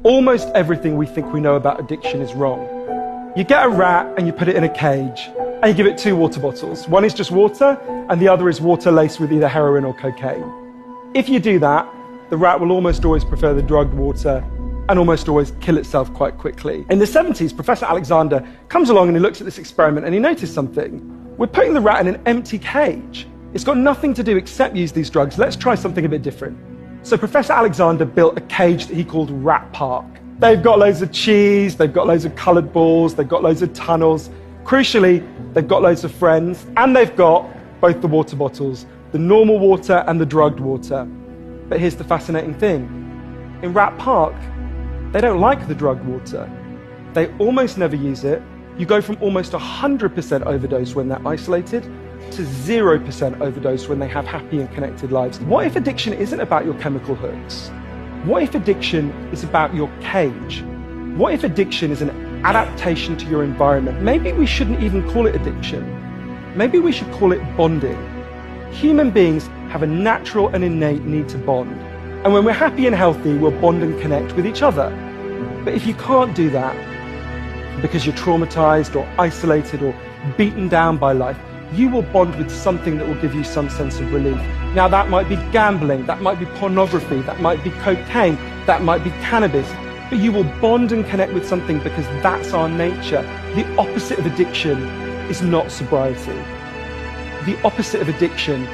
Almost everything we think we know about addiction is wrong. You get a rat and you put it in a cage and you give it 2 water bottles. One is just water and the other is water laced with either heroin or cocaine. If you do that, the rat will almost always prefer the drugged water and almost always kill itself quite quickly. In the 70s, Professor Alexander comes along and he looks at this experiment and he noticed something. We're putting the rat in an empty cage. It's got nothing to do except use these drugs. Let's try something a bit different. So Professor Alexander built a cage that he called Rat Park. They've got loads of cheese, they've got loads of coloured balls, they've got loads of tunnels. Crucially, they've got loads of friends, and they've got both the water bottles, the normal water and the drugged water. But here's the fascinating thing. In Rat Park, they don't like the drugged water. They almost never use it. You go from almost 100% overdose when they're isolated to 0% overdose when they have happy and connected lives. What if addiction isn't about your chemical hooks? What if addiction is about your cage? What if addiction is an adaptation to your environment? Maybe we shouldn't even call it addiction. Maybe we should call it bonding. Human beings have a natural and innate need to bond. And when we're happy and healthy, we'll bond and connect with each other. But if you can't do that because you're traumatized or isolated or beaten down by life, you will bond with something that will give you some sense of relief. Now that might be gambling, that might be pornography, that might be cocaine, that might be cannabis, but you will bond and connect with something because that's our nature. The opposite of addiction is not sobriety. The opposite of addiction